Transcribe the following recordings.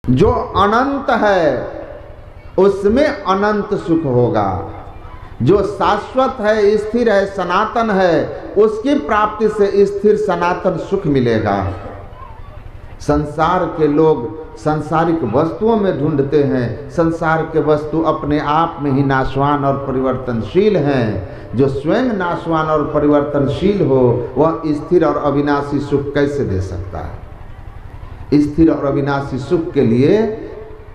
जो अनंत है उसमें अनंत सुख होगा। जो शाश्वत है, स्थिर है, सनातन है, उसकी प्राप्ति से स्थिर सनातन सुख मिलेगा। संसार के लोग सांसारिक वस्तुओं में ढूंढते हैं। संसार के वस्तु अपने आप में ही नाशवान और परिवर्तनशील हैं। जो स्वयं नाशवान और परिवर्तनशील हो वह स्थिर और अविनाशी सुख कैसे दे सकता है? स्थिर और अविनाशी सुख के लिए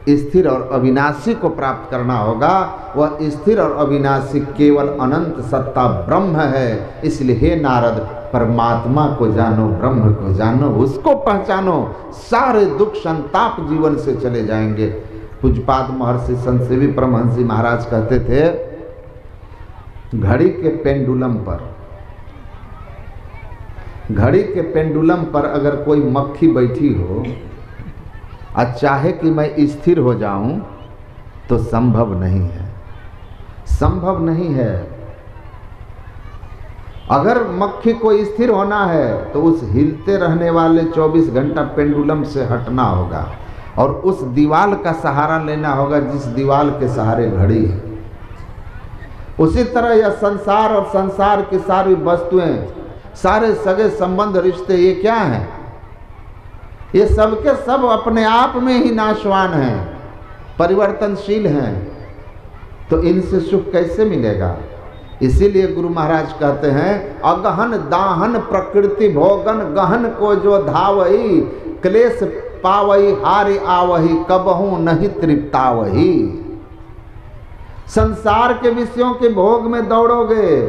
स्थिर और अविनाशी को प्राप्त करना होगा। वह स्थिर और अविनाशी केवल अनंत सत्ता ब्रह्म है। इसलिए हे नारद, परमात्मा को जानो, ब्रह्म को जानो, उसको पहचानो, सारे दुख संताप जीवन से चले जाएंगे। पूज्यपाद महर्षि संत सेवी परमहंस जी महाराज कहते थे, घड़ी के पेंडुलम पर अगर कोई मक्खी बैठी हो और चाहे कि मैं स्थिर हो जाऊं तो संभव नहीं है, संभव नहीं है। अगर मक्खी को स्थिर होना है तो उस हिलते रहने वाले 24 घंटा पेंडुलम से हटना होगा और उस दीवाल का सहारा लेना होगा जिस दीवाल के सहारे घड़ी है। उसी तरह यह संसार और संसार की सारी वस्तुएं, सारे सगे संबंध, रिश्ते, ये क्या हैं? ये सबके सब अपने आप में ही नाशवान हैं, परिवर्तनशील हैं। तो इनसे सुख कैसे मिलेगा? इसीलिए गुरु महाराज कहते हैं, अगहन दाहन प्रकृति भोगन गहन को जो धावई, क्लेश पावई हारि आवही कबहू नहीं तृप्तावही। संसार के विषयों के भोग में दौड़ोगे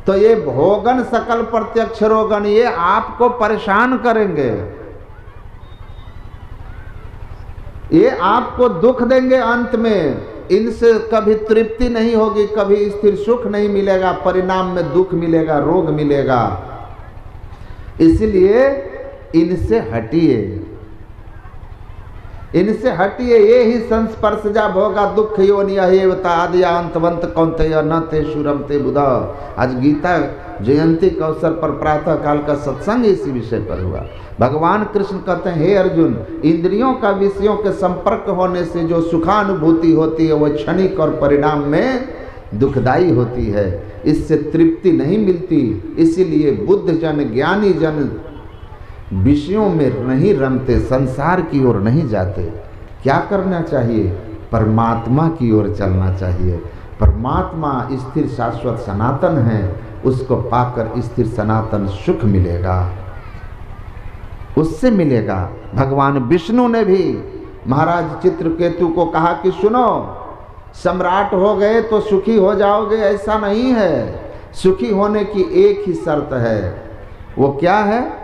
तो ये भोगन सकल प्रत्यक्ष रोगन, ये आपको परेशान करेंगे, ये आपको दुख देंगे। अंत में इनसे कभी तृप्ति नहीं होगी, कभी स्थिर सुख नहीं मिलेगा, परिणाम में दुख मिलेगा, रोग मिलेगा। इसलिए इनसे हटिए, इनसे हटिए। ये ही संस्पर्शजा भोगा दुख योनियता आदिया अंतवंत कौंतेय न ते शुरम ते बुधा। आज गीता जयंती के अवसर पर प्रातः काल का सत्संग इसी विषय पर हुआ। भगवान कृष्ण कहते हैं, हे अर्जुन, इंद्रियों का विषयों के संपर्क होने से जो सुखानुभूति होती है वह क्षणिक और परिणाम में दुखदायी होती है, इससे तृप्ति नहीं मिलती। इसीलिए बुद्ध जन, ज्ञानी जन विषयों में नहीं रमते, संसार की ओर नहीं जाते। क्या करना चाहिए? परमात्मा की ओर चलना चाहिए। परमात्मा स्थिर शाश्वत सनातन है, उसको पाकर स्थिर सनातन सुख मिलेगा, उससे मिलेगा। भगवान विष्णु ने भी महाराज चित्रकेतु को कहा कि सुनो, सम्राट हो गए तो सुखी हो जाओगे, ऐसा नहीं है। सुखी होने की एक ही शर्त है। वो क्या है?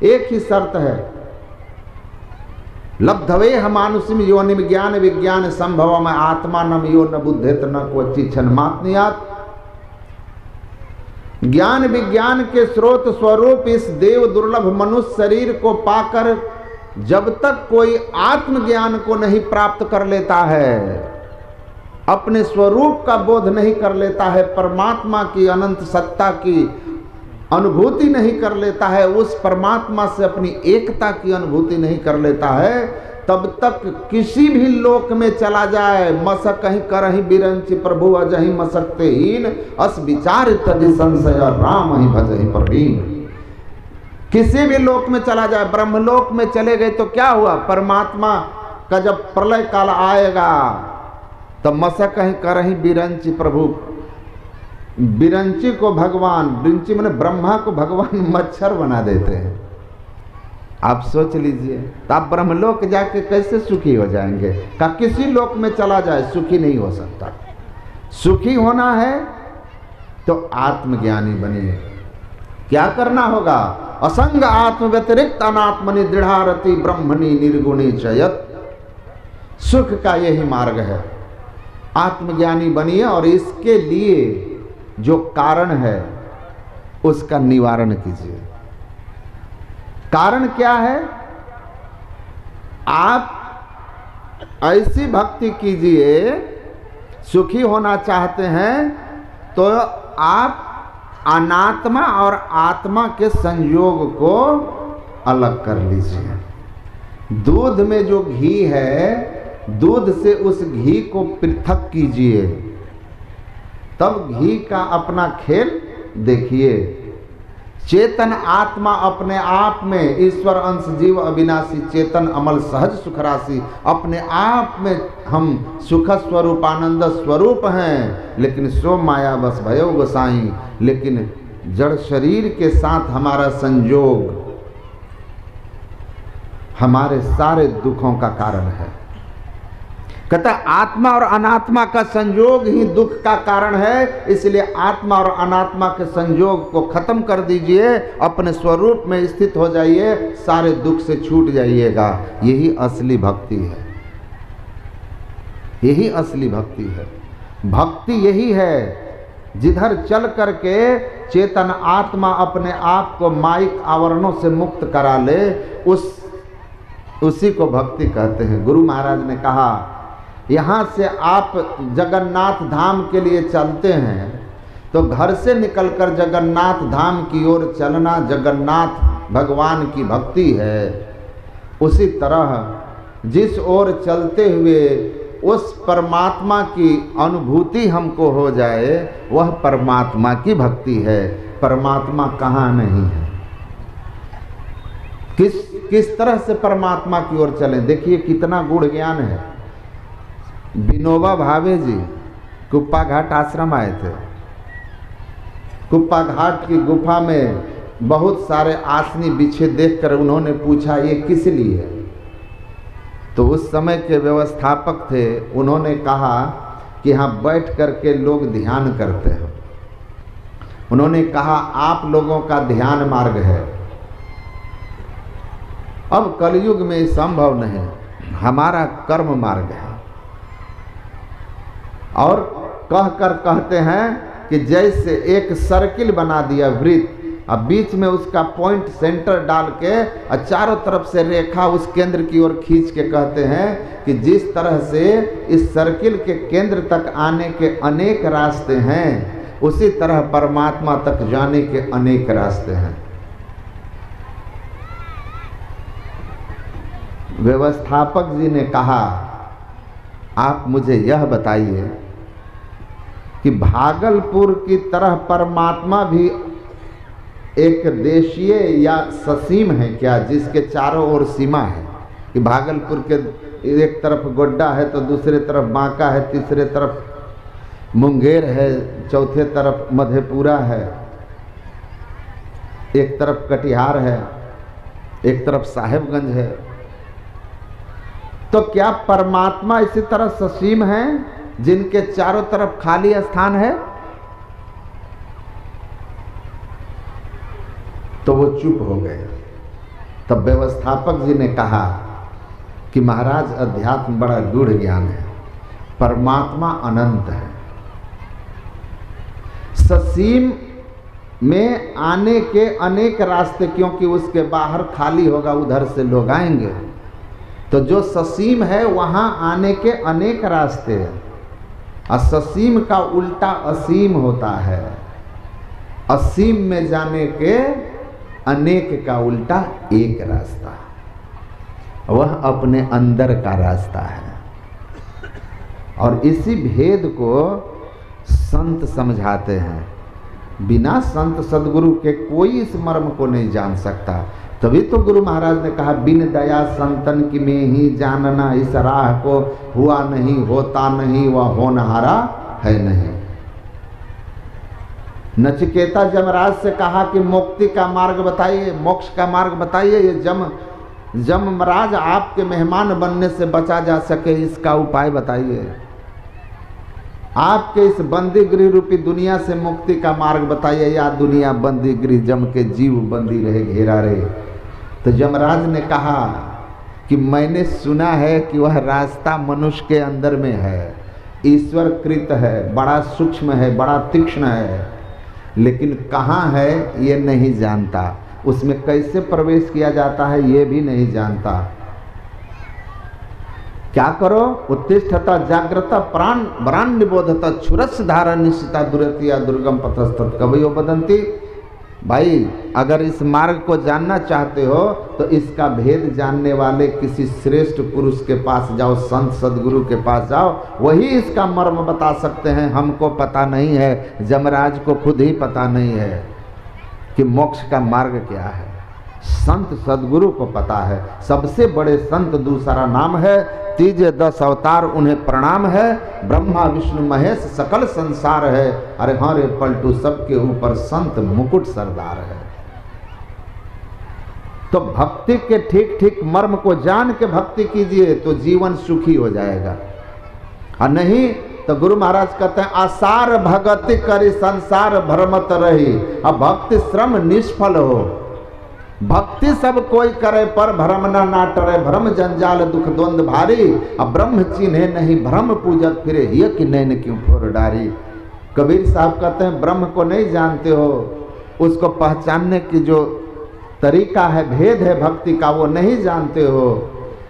एक ही शर्त है, लब्धवे हमानुषिम योनिम ज्ञान विज्ञान संभव में आत्मानम यो न बुद्धेत न क्वचित् क्षणमात्मयात्। ज्ञान विज्ञान के स्रोत स्वरूप इस देव दुर्लभ मनुष्य शरीर को पाकर जब तक कोई आत्मज्ञान को नहीं प्राप्त कर लेता है, अपने स्वरूप का बोध नहीं कर लेता है, परमात्मा की अनंत सत्ता की अनुभूति नहीं कर लेता है, उस परमात्मा से अपनी एकता की अनुभूति नहीं कर लेता है, तब तक किसी भी लोक में चला जाए, मसक कहीं करही बिरंचि प्रभु अजहि मसकते हीन, अस विचार तजि संशय राम ही भजहि प्रवीण। किसी भी लोक में चला जाए, ब्रह्मलोक में चले गए तो क्या हुआ? परमात्मा का जब प्रलय काल आएगा तो मसक कहीं करही बिरंचि प्रभु, बिरंची को भगवान, बिरंची मैंने ब्रह्मा को भगवान मच्छर बना देते हैं। आप सोच लीजिए, तो आप ब्रह्मलोक जाके कैसे सुखी हो जाएंगे? का किसी लोक में चला जाए सुखी नहीं हो सकता। सुखी होना है तो आत्मज्ञानी बनिए। क्या करना होगा? असंग आत्म व्यतिरिक्त अनात्मनि दृढ़ारति ब्रह्मणि निर्गुणी चयत। सुख का यही मार्ग है, आत्मज्ञानी बनिए और इसके लिए जो कारण है उसका निवारण कीजिए। कारण क्या है? आप ऐसी भक्ति कीजिए, सुखी होना चाहते हैं तो आप अनात्मा और आत्मा के संयोग को अलग कर लीजिए। दूध में जो घी है, दूध से उस घी को पृथक कीजिए, तब घी का अपना खेल देखिए। चेतन आत्मा अपने आप में ईश्वर अंश जीव अविनाशी चेतन अमल सहज सुख राशि, अपने आप में हम सुख स्वरूप आनंद स्वरूप हैं। लेकिन सो माया बस भयो गोसाई, लेकिन जड़ शरीर के साथ हमारा संयोग हमारे सारे दुखों का कारण है। कहता आत्मा और अनात्मा का संयोग ही दुख का कारण है, इसलिए आत्मा और अनात्मा के संयोग को खत्म कर दीजिए, अपने स्वरूप में स्थित हो जाइए, सारे दुख से छूट जाइएगा। यही असली भक्ति है, यही असली भक्ति है। भक्ति यही है जिधर चल करके चेतन आत्मा अपने आप को माइक आवरणों से मुक्त करा ले, उसी को भक्ति कहते हैं। गुरु महाराज ने कहा यहाँ से आप जगन्नाथ धाम के लिए चलते हैं तो घर से निकलकर जगन्नाथ धाम की ओर चलना जगन्नाथ भगवान की भक्ति है। उसी तरह जिस ओर चलते हुए उस परमात्मा की अनुभूति हमको हो जाए, वह परमात्मा की भक्ति है। परमात्मा कहाँ नहीं है, किस तरह से परमात्मा की ओर चलें। देखिए कितना गूढ़ ज्ञान है। विनोबा भावे जी कुप्पा घाट आश्रम आए थे। कुप्पा घाट की गुफा में बहुत सारे आसनी बिछे देखकर उन्होंने पूछा ये किस लिए है। तो उस समय के व्यवस्थापक थे, उन्होंने कहा कि यहाँ बैठ करके लोग ध्यान करते हैं। उन्होंने कहा आप लोगों का ध्यान मार्ग है, अब कलयुग में संभव नहीं, हमारा कर्म मार्ग है। और कहकर कहते हैं कि जैसे एक सर्किल बना दिया वृत्त, अब बीच में उसका पॉइंट सेंटर डाल के और चारों तरफ से रेखा उस केंद्र की ओर खींच के कहते हैं कि जिस तरह से इस सर्किल के केंद्र तक आने के अनेक रास्ते हैं, उसी तरह परमात्मा तक जाने के अनेक रास्ते हैं। व्यवस्थापक जी ने कहा आप मुझे यह बताइए कि भागलपुर की तरह परमात्मा भी एक देशीय या ससीम है क्या, जिसके चारों ओर सीमा है कि भागलपुर के एक तरफ गोड्डा है तो दूसरे तरफ बांका है, तीसरे तरफ मुंगेर है, चौथे तरफ मधेपुरा है, एक तरफ कटिहार है, एक तरफ साहेबगंज है। तो क्या परमात्मा इसी तरह ससीम है जिनके चारों तरफ खाली स्थान है? तो वो चुप हो गए। तब व्यवस्थापक जी ने कहा कि महाराज अध्यात्म बड़ा गूढ़ ज्ञान है, परमात्मा अनंत है। ससीम में आने के अनेक रास्ते, क्योंकि उसके बाहर खाली होगा, उधर से लोग आएंगे। तो जो ससीम है वहां आने के अनेक रास्ते हैं। अससीम का उल्टा असीम होता है, असीम में जाने के अनेक का उल्टा एक रास्ता, वह अपने अंदर का रास्ता है। और इसी भेद को संत समझाते हैं। बिना संत सदगुरु के कोई इस मर्म को नहीं जान सकता। तभी तो गुरु महाराज ने कहा बिन दया संतन की में ही जानना, इस राह को हुआ नहीं होता नहीं, वह होनहारा है नहीं। नचिकेता जमराज से कहा कि मुक्ति का मार्ग बताइए, मोक्ष का मार्ग बताइए, ये जमराज आपके मेहमान बनने से बचा जा सके, इसका उपाय बताइए। आपके इस बंदी गृह रूपी दुनिया से मुक्ति का मार्ग बताइए, या दुनिया बंदी गृह जम के जीव बंदी रहे, घेरा रहे। तो यमराज ने कहा कि मैंने सुना है कि वह रास्ता मनुष्य के अंदर में है, ईश्वर कृत है, बड़ा सूक्ष्म है, बड़ा तीक्ष्ण है, लेकिन कहाँ है ये नहीं जानता, उसमें कैसे प्रवेश किया जाता है ये भी नहीं जानता। क्या करो? उत्तिष्ठता जागृता प्राण निबोधता क्षुरस्य धारा निश्चिता दुरतिया दुर्गम पथस्तत् कवयो बदंती। भाई अगर इस मार्ग को जानना चाहते हो तो इसका भेद जानने वाले किसी श्रेष्ठ पुरुष के पास जाओ, संत सदगुरु के पास जाओ, वही इसका मर्म बता सकते हैं। हमको पता नहीं है, जमराज को खुद ही पता नहीं है कि मोक्ष का मार्ग क्या है। संत सदगुरु को पता है। सबसे बड़े संत दूसरा नाम है, तीजे 10 अवतार उन्हें प्रणाम है, ब्रह्मा विष्णु महेश सकल संसार है। अरे हाँ रे पलटू, सबके ऊपर संत मुकुट सरदार है। तो भक्ति के ठीक ठीक मर्म को जान के भक्ति कीजिए तो जीवन सुखी हो जाएगा, और नहीं तो गुरु महाराज कहते हैं आसार भगति करी संसार भ्रमत रही, अब भक्ति श्रम निष्फल हो। भक्ति सब कोई करे पर भ्रम ना टरे, भ्रम जंजाल दुख द्वंद भारी, अब ब्रह्म चिन्हे नहीं भ्रम पूजक फिरे, ये कि नैन क्यों फोर डारी। कबीर साहब कहते हैं ब्रह्म को नहीं जानते हो, उसको पहचानने की जो तरीका है, भेद है भक्ति का, वो नहीं जानते हो।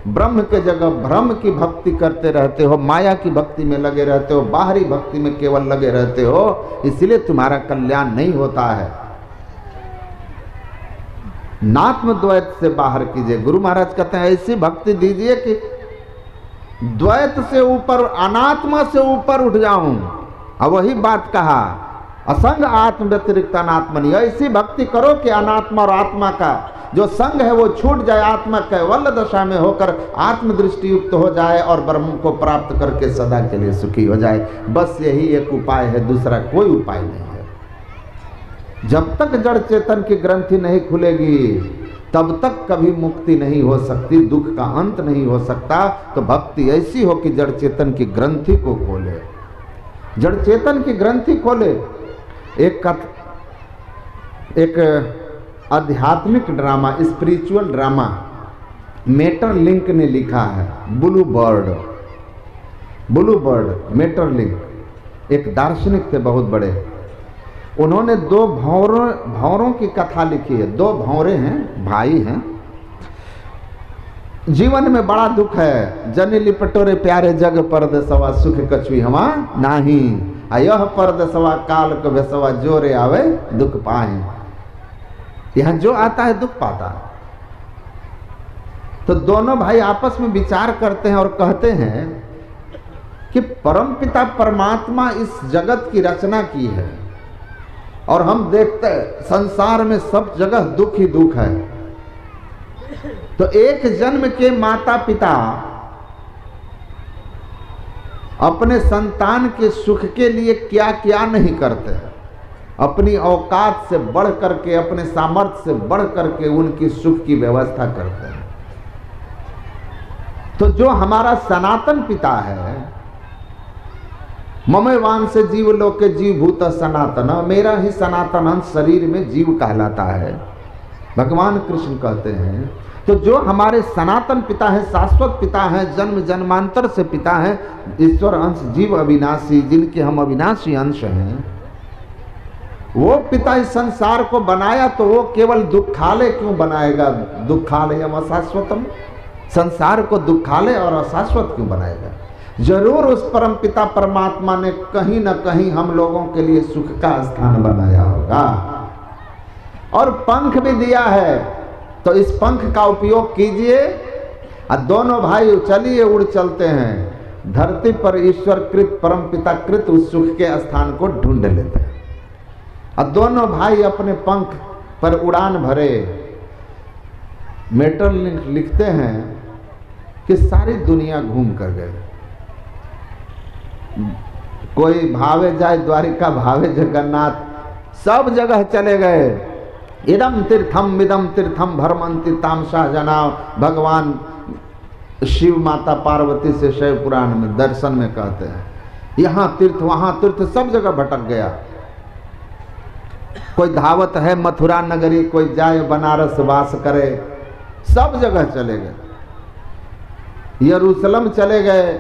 ब्रह्म के जगह भ्रम की भक्ति करते रहते हो, माया की भक्ति में लगे रहते हो, बाहरी भक्ति में केवल लगे रहते हो, इसलिए तुम्हारा कल्याण नहीं होता है। नात्म द्वैत से बाहर कीजिए। गुरु महाराज कहते हैं ऐसी भक्ति दीजिए कि द्वैत से ऊपर, अनात्मा से ऊपर उठ जाऊं। अब वही बात कहा, असंग आत्म व्यतिरिक्त अनात्मनि। ऐसी भक्ति करो कि अनात्मा और आत्मा का जो संग है वो छूट जाए, आत्मा कैवल्य दशा में होकर आत्मदृष्टि युक्त हो जाए और ब्रह्म को प्राप्त करके सदा के लिए सुखी हो जाए। बस यही एक उपाय है, दूसरा कोई उपाय नहीं है। जब तक जड़ चेतन की ग्रंथि नहीं खुलेगी तब तक कभी मुक्ति नहीं हो सकती, दुख का अंत नहीं हो सकता। तो भक्ति ऐसी हो कि जड़ चेतन की ग्रंथि को खोले, जड़ चेतन की ग्रंथि खोले। एक आध्यात्मिक ड्रामा, स्पिरिचुअल ड्रामा मेटरलिंक ने लिखा है, ब्लू बर्ड मेटरलिंक एक दार्शनिक थे बहुत बड़े। उन्होंने 2 भौरों की कथा लिखी है। 2 भौरे हैं, भाई हैं, जीवन में बड़ा दुख है। जन लिपटोरे प्यारे जग परदेसवा, सुख कछुई हमा नाही, यह परदेसवा काल को भेसवा, जोरे आवे दुख पाए। यहां जो आता है दुख पाता है। तो दोनों भाई आपस में विचार करते हैं और कहते हैं कि परमपिता परमात्मा इस जगत की रचना की है और हम देखते हैं संसार में सब जगह दुख ही दुख है। तो एक जन्म के माता पिता अपने संतान के सुख के लिए क्या क्या नहीं करते, अपनी औकात से बढ़ करके, अपने सामर्थ्य से बढ़ करके उनकी सुख की व्यवस्था करते हैं। तो जो हमारा सनातन पिता है, ममवान से जीव लोके जीव भूत सनातन, मेरा ही सनातन अंश शरीर में जीव कहलाता है, भगवान कृष्ण कहते हैं। तो जो हमारे सनातन पिता है, शाश्वत पिता है, जन्म जन्मांतर से पिता है, ईश्वर अंश जीव अविनाशी, जिनके हम अविनाशी अंश हैं, वो पिता इस संसार को बनाया तो वो केवल दुखालय क्यों बनाएगा? दुखालयम अशाश्वतम, संसार को दुखालय और अशाश्वत क्यों बनाएगा? जरूर उस परम पिता परमात्मा ने कहीं न कहीं हम लोगों के लिए सुख का स्थान बनाया होगा और पंख भी दिया है। तो इस पंख का उपयोग कीजिए और दोनों भाई चलिए उड़ चलते हैं धरती पर, ईश्वर कृत परम पिता कृत उस सुख के स्थान को ढूंढ लेते हैं। और दोनों भाई अपने पंख पर उड़ान भरे। मेटरलिंक लिखते हैं कि सारी दुनिया घूम कर गए। कोई भावे जाए द्वारिका, भावे जगन्नाथ, सब जगह चले गए। इदम तीर्थम इदम तीर्थम भरमंती तामसा जनाव, भगवान शिव माता पार्वती से शैव पुराण में दर्शन में कहते हैं, यहाँ तीर्थ वहाँ तीर्थ, सब जगह भटक गया। कोई धावत है मथुरा नगरी, कोई जाए बनारस वास करे, सब जगह चले गए। यरूशलेम चले गए,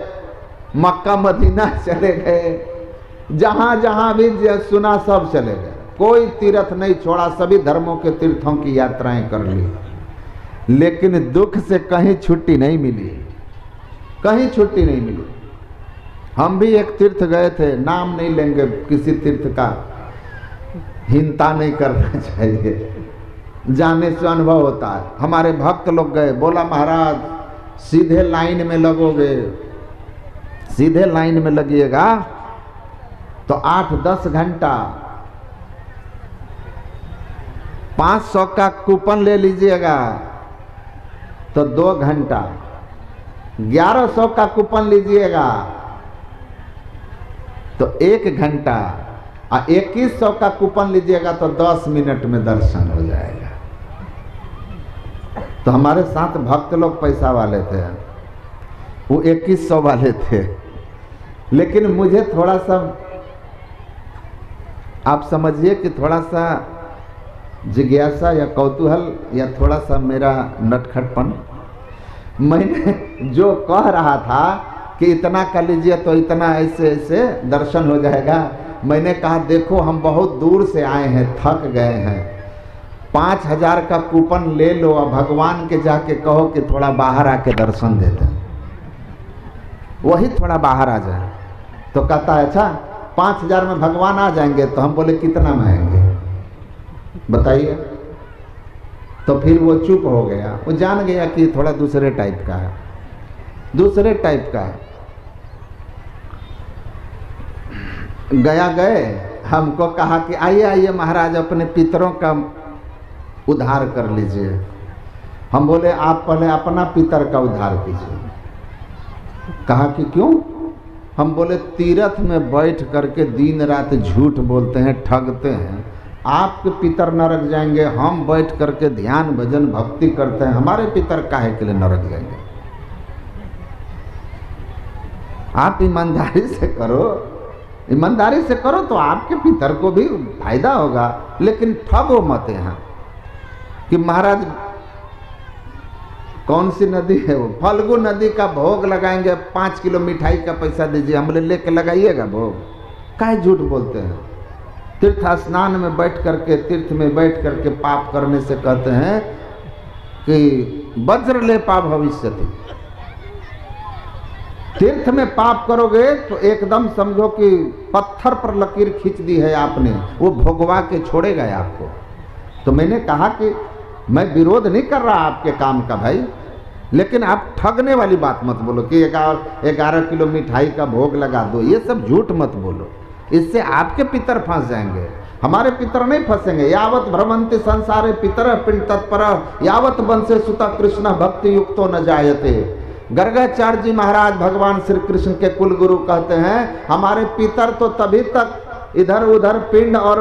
मक्का मदीना चले गए, जहां जहां भी सुना सब चले गए। कोई तीर्थ नहीं छोड़ा, सभी धर्मों के तीर्थों की यात्राएं कर ली, लेकिन दुख से कहीं छुट्टी नहीं मिली, कहीं छुट्टी नहीं मिली। हम भी एक तीर्थ गए थे, नाम नहीं लेंगे किसी तीर्थ का, हीनता नहीं करना चाहिए, जाने से अनुभव होता है। हमारे भक्त लोग गए, बोला महाराज सीधे लाइन में लगोगे, सीधे लाइन में लगिएगा तो 8-10 घंटा, 500 का कूपन ले लीजिएगा तो 2 घंटा, 1100 का कूपन लीजिएगा तो 1 घंटा, और 2100 का कूपन लीजिएगा तो 10 मिनट में दर्शन हो जाएगा। तो हमारे साथ भक्त लोग पैसा वाले थे, वो 2100 वाले थे, लेकिन मुझे थोड़ा सा, आप समझिए कि थोड़ा सा जिज्ञासा या कौतूहल या थोड़ा सा मेरा नटखटपन, मैंने जो कह रहा था कि इतना कर लीजिए तो इतना ऐसे ऐसे दर्शन हो जाएगा, मैंने कहा देखो हम बहुत दूर से आए हैं, थक गए हैं, 5000 का कूपन ले लो और भगवान के जाके कहो कि थोड़ा बाहर आके दर्शन दे दें, वही थोड़ा बाहर आ जाए। तो कहता है अच्छा 5000 में भगवान आ जाएंगे। तो हम बोले कितना में आएंगे बताइए। तो फिर वो चुप हो गया, वो जान गया कि थोड़ा दूसरे टाइप का है, दूसरे टाइप का है। गए हमको कहा कि आइए आइए महाराज अपने पितरों का उद्धार कर लीजिए। हम बोले आप पहले अपना पितर का उद्धार कीजिए। कहा कि क्यों? हम बोले तीर्थ में बैठ करके दिन रात झूठ बोलते हैं, ठगते हैं, आपके पितर नरक जाएंगे, हम बैठ करके ध्यान भजन भक्ति करते हैं, हमारे पितर काहे के लिए नरक जाएंगे? आप ईमानदारी से करो, ईमानदारी से करो तो आपके पितर को भी फायदा होगा, लेकिन ठगो मत यहाँ कि महाराज कौन सी नदी है वो, फल्गु नदी का भोग लगाएंगे, 5 किलो मिठाई का पैसा दीजिए। हम बोले लेके लगाइएगा भोग, काहे झूठ बोलते हैं? तीर्थ स्नान में बैठ करके, तीर्थ में बैठ करके पाप करने से कहते हैं कि वज्र लेपा भविष्यति। तीर्थ में पाप करोगे तो एकदम समझो कि पत्थर पर लकीर खींच दी है आपने, वो भोगवा के छोड़ेगा आपको। तो मैंने कहा कि मैं विरोध नहीं कर रहा आपके काम का भाई, लेकिन आप ठगने वाली बात मत बोलो कि 11 किलो मिठाई का भोग लगा दो, ये सब झूठ मत बोलो, इससे आपके पितर फंस जाएंगे, हमारे पितर नहीं फंसेंगे। यावत भ्रमंति संसारे पितर पिंड तत्पर यावत वंशे सुता कृष्ण भक्ति युक्तो न जायते। गर्गाचार्य जी महाराज भगवान श्री कृष्ण के कुल गुरु कहते हैं हमारे पितर तो तभी तक इधर उधर पिंड और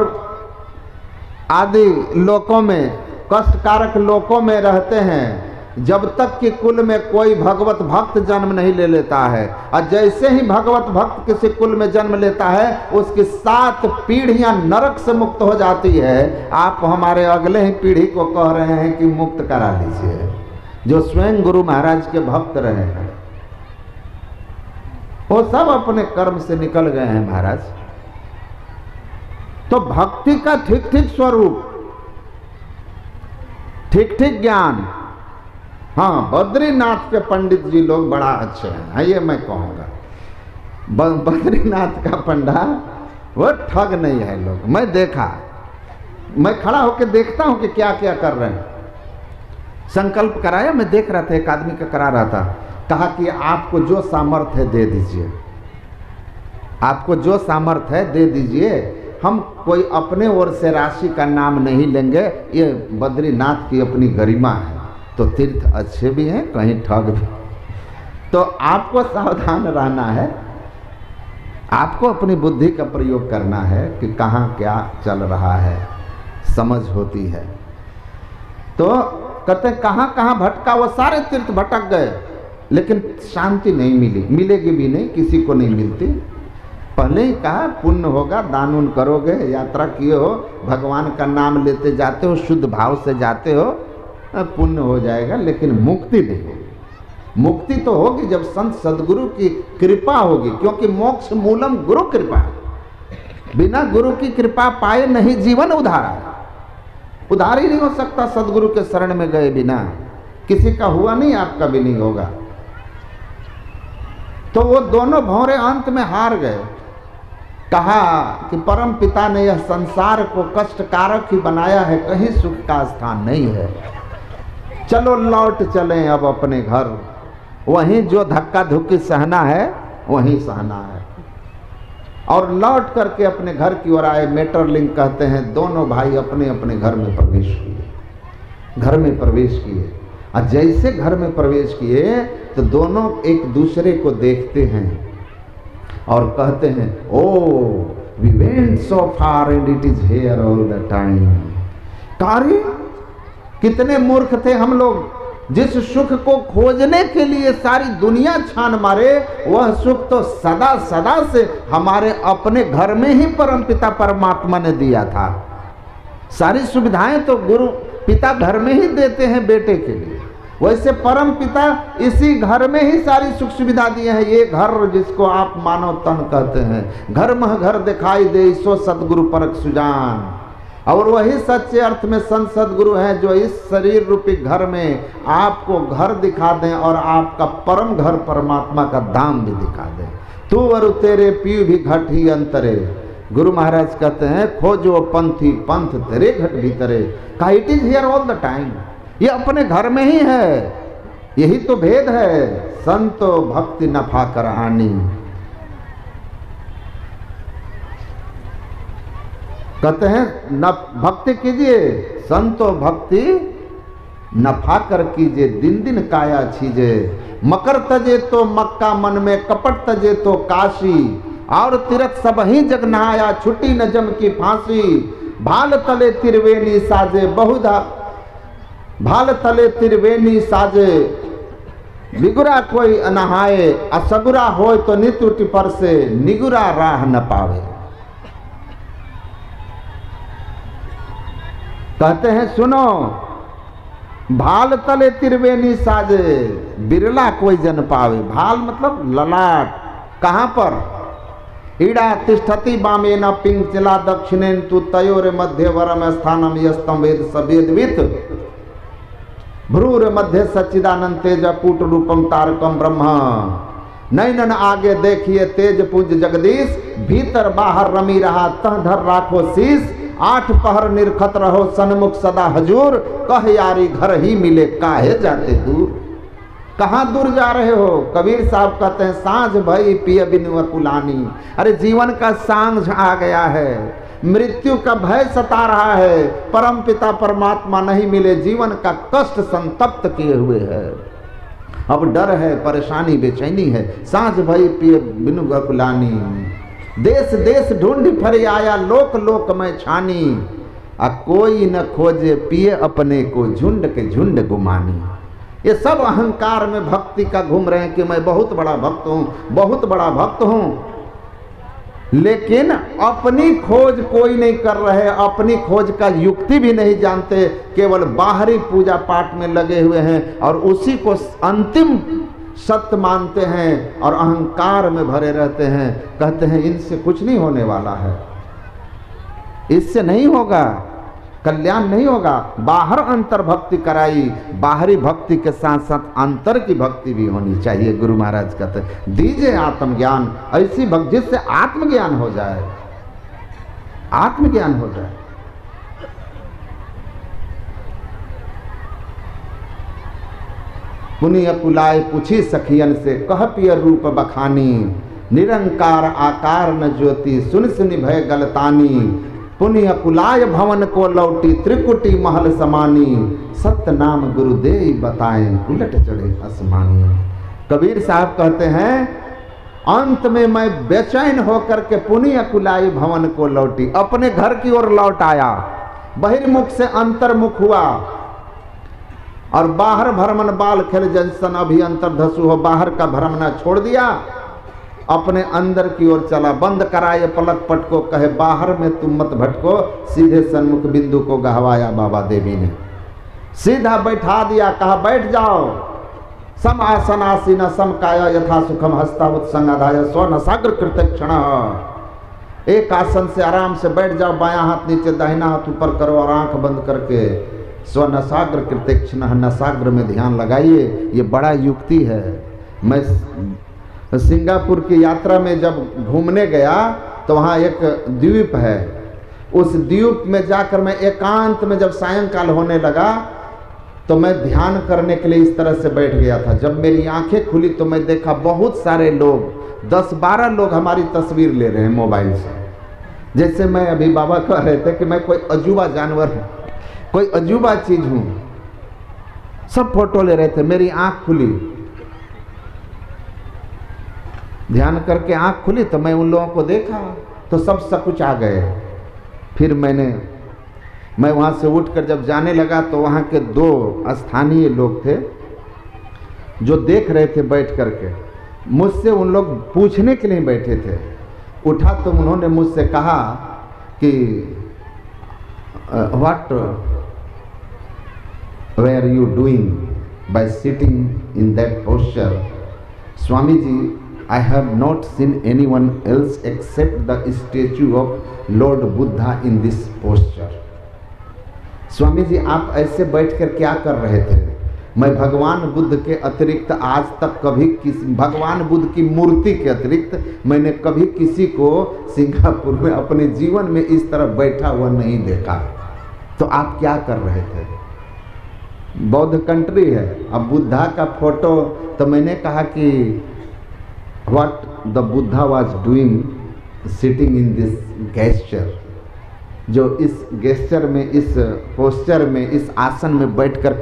आदि लोकों में, कष्टकारक लोकों में रहते हैं जब तक कि कुल में कोई भगवत भक्त जन्म नहीं ले लेता है। और जैसे ही भगवत भक्त किसी कुल में जन्म लेता है उसकी 7 पीढ़ियां नरक से मुक्त हो जाती है। आप हमारे अगले ही पीढ़ी को कह रहे हैं कि मुक्त करा लीजिए, जो स्वयं गुरु महाराज के भक्त रहे हैं वो सब अपने कर्म से निकल गए हैं महाराज। तो भक्ति का ठीक ठीक स्वरूप, ठीक ठीक ज्ञान। हाँ, बद्रीनाथ के पंडित जी लोग बड़ा अच्छे हैं, ये मैं कहूँगा। बद्रीनाथ का पंडा वो ठग नहीं है लोग, मैं देखा, मैं खड़ा होकर देखता हूँ कि क्या क्या कर रहे हैं। संकल्प कराया, मैं देख रहा था, एक आदमी का करा रहा था, कहा कि आपको जो सामर्थ्य है दे दीजिए, आपको जो सामर्थ्य है दे दीजिए, हम कोई अपने ओर से राशि का नाम नहीं लेंगे, ये बद्रीनाथ की अपनी गरिमा है। तो तीर्थ अच्छे भी हैं, कहीं ठग भी। तो आपको सावधान रहना है, आपको अपनी बुद्धि का प्रयोग करना है कि कहाँ क्या चल रहा है, समझ होती है। तो कहते हैं कहाँ कहाँ भटका, वो सारे तीर्थ भटक गए लेकिन शांति नहीं मिली, मिलेगी भी नहीं, किसी को नहीं मिलती। पहले ही कहा पुण्य होगा, दान उन करोगे, यात्रा किए हो, भगवान का नाम लेते जाते हो, शुद्ध भाव से जाते हो, पुण्य हो जाएगा, लेकिन मुक्ति नहीं होगी। मुक्ति तो होगी जब संत सदगुरु की कृपा होगी, क्योंकि मोक्ष मूलम गुरु कृपा। बिना गुरु की कृपा पाए नहीं जीवन उधारा, उधार ही नहीं हो सकता सदगुरु के शरण में गए बिना। किसी का हुआ नहीं, आपका भी नहीं होगा। तो वो दोनों भौरे अंत में हार गए। कहा कि परम पिता ने यह संसार को कष्टकारक ही बनाया है, कहीं सुख का स्थान नहीं है। चलो लौट चलें अब अपने घर, वहीं जो धक्का धुक्की सहना है वहीं सहना है। और लौट करके अपने घर की ओर आए। मेटरलिंक कहते हैं दोनों भाई अपने अपने घर में प्रवेश किए। घर में प्रवेश किए और जैसे घर में प्रवेश किए तो दोनों एक दूसरे को देखते हैं और कहते हैं, oh we went so far and it is here all the time. कार्य कितने मूर्ख थे हम लोग, जिस सुख को खोजने के लिए सारी दुनिया छान मारे, वह सुख तो सदा सदा से हमारे अपने घर में ही परमपिता परमात्मा ने दिया था। सारी सुविधाएं तो गुरु पिता घर में ही देते हैं बेटे के लिए, वैसे परम पिता इसी घर में ही सारी सुख सुविधा दिए हैं। ये घर जिसको आप मानव तन कहते हैं, घर मह घर दिखाई दे सो सतगुरु परख सुजान। और वही सच्चे अर्थ में संत सदगुरु हैं जो इस शरीर रूपी घर में आपको घर दिखा दें और आपका परम घर परमात्मा का धाम भी दिखा दें। तू वरु तेरे पीव भी घट ही अंतरे। गुरु महाराज कहते हैं, खोजो पंथी पंथ तेरे घट भीतरे। कहा it is here all the time, ये अपने घर में ही है। यही तो भेद है, संतो भक्ति नफा कर आनी। कहते हैं न भक्ति कीजिए, संतो भक्ति नफा कर कीजिए, दिन दिन काया छीजे। मकर तजे तो मक्का मन में, कपट तजे तो काशी। और तीर्थ सब ही जग नहाया, छुट्टी न जम की फांसी। भाल तले त्रिवेणी साजे बहुधा, भाल तले त्रिवेणी साजे। बिगुरा कोई नहाए, असगुरा हो तो नित उठी पर से, निगुरा राह न पावे। कहते हैं सुनो, भाल तले त्रिवेणी साजे, बिरला कोई जन पावे। भाल मतलब ललाट, कहाँ पर? ईड़ा तिष्ठति बामे न पिंचला दक्षिणेन तु तयोर मध्य वरम स्थानम यस्तम वेद सवेदवित। भ्रूर मध्य सच्चिदानंद तेज पुट रूपम तारकम ब्रह्म। नैनन आगे देखिए तेज पुंज जगदीश, भीतर बाहर रमी रहा तह धर राखो शीश। 8 पहर निरखत रहो सन्मुख सदा हजूर, कह यारी घर ही मिले काहे जाते दूर। कहाँ दूर जा रहे हो? कबीर साहब कहते हैं, सांझ भई पिय बिनु अकुलानी। अरे जीवन का सांझ आ गया है, मृत्यु का भय सता रहा है, परम पिता परमात्मा नहीं मिले, जीवन का कष्ट संतप्त किए हुए है। अब डर है, परेशानी बेचैनी है। सांझ भई पिय बिनु अकुलानी, देश देश ढूंढ फरे आया, लोक लोक में छानी। आ कोई न खोजे पिए अपने को, झुंड के झुंड गुमानी। ये सब अहंकार में भक्ति का घूम रहे हैं कि मैं बहुत बड़ा भक्त हूँ, बहुत बड़ा भक्त हूँ, लेकिन अपनी खोज कोई नहीं कर रहे, अपनी खोज का युक्ति भी नहीं जानते, केवल बाहरी पूजा पाठ में लगे हुए हैं और उसी को अंतिम सत्य मानते हैं और अहंकार में भरे रहते हैं। कहते हैं इनसे कुछ नहीं होने वाला है, इससे नहीं होगा, कल्याण नहीं होगा। बाहर अंतर भक्ति कराई, बाहरी भक्ति के साथ साथ अंतर की भक्ति भी होनी चाहिए। गुरु महाराज कहते हैं दीजिए आत्मज्ञान, ऐसी भक्ति जिससे आत्मज्ञान हो जाए, आत्मज्ञान हो जाए। पुनिय पुलाय पूछी सखियन से, कह पिय रूप बखानी। निरंकार आकार न ज्योति, सुन सुनि भय गलतानी। पुनिय कुलाय भवन को लौटी, त्रिकुटी महल समानी। सत्य नाम गुरुदेव बताएं, उलट चढ़े आसमानी। कबीर साहब कहते हैं अंत में मैं बेचैन होकर के पुनिय कुलाई भवन को लौटी, अपने घर की ओर लौट आया, बहिर्मुख से अंतर्मुख हुआ और बाहर भ्रमण बाल खेल जैसन अभी अंतर्धसु हो, बाहर का भ्रमण छोड़ दिया, अपने अंदर की ओर चला। बंद कराए पलक पट को, कहे बाहर में तुम मत भटको, सीधे सन्मुख बिंदु को गहवाया बाबा देवी ने, सीधा बैठा दिया, कहा बैठ जाओ। सम आसनासीन सम काया यथा सुखम हस्ता उत्संगाधाय स्वर्ण सागर कृत क्षण। एक आसन से आराम से बैठ जाओ, बायां हाथ नीचे दाहिना हाथ ऊपर करो और आंख बंद करके स्वनसाग्र कृतेक्षण, नसाग्र में ध्यान लगाइए। ये बड़ा युक्ति है। मैं सिंगापुर की यात्रा में जब घूमने गया तो वहाँ एक द्वीप है। उस द्वीप में जाकर मैं एकांत में जब सायंकाल होने लगा तो मैं ध्यान करने के लिए इस तरह से बैठ गया था। जब मेरी आंखें खुली तो मैं देखा बहुत सारे लोग, 10-12 लोग हमारी तस्वीर ले रहे हैं मोबाइल से। जैसे मैं अभी बाबा कह रहे थे कि मैं कोई अजूबा जानवर हूँ, कोई अजूबा चीज हूँ। सब फोटो ले रहे थे। मेरी आंख खुली, ध्यान करके आंख खुली तो मैं उन लोगों को देखा तो सब कुछ आ गए। फिर मैं वहाँ से उठकर जब जाने लगा तो वहाँ के 2 स्थानीय लोग थे जो देख रहे थे बैठ करके। मुझसे उन लोग पूछने के लिए बैठे थे। उठा तो उन्होंने मुझसे कहा कि what were you doing by sitting in that posture? Swami ji, I have not seen anyone else except the statue of Lord Buddha in this posture. Swami ji, आप ऐसे बैठकर क्या कर रहे थे? मैं भगवान बुद्ध के अतिरिक्त आज तक कभी भगवान बुद्ध की मूर्ति के अतिरिक्त मैंने कभी किसी को सिंगापुर में अपने जीवन में इस तरह बैठा हुआ नहीं देखा। तो आप क्या कर रहे थे? बौद्ध कंट्री है, अब बुद्धा का फोटो। तो मैंने कहा कि What the Buddha was doing sitting in this gesture, जो इस गेस्चर में, इस पोस्चर में, इस आसन में बैठकर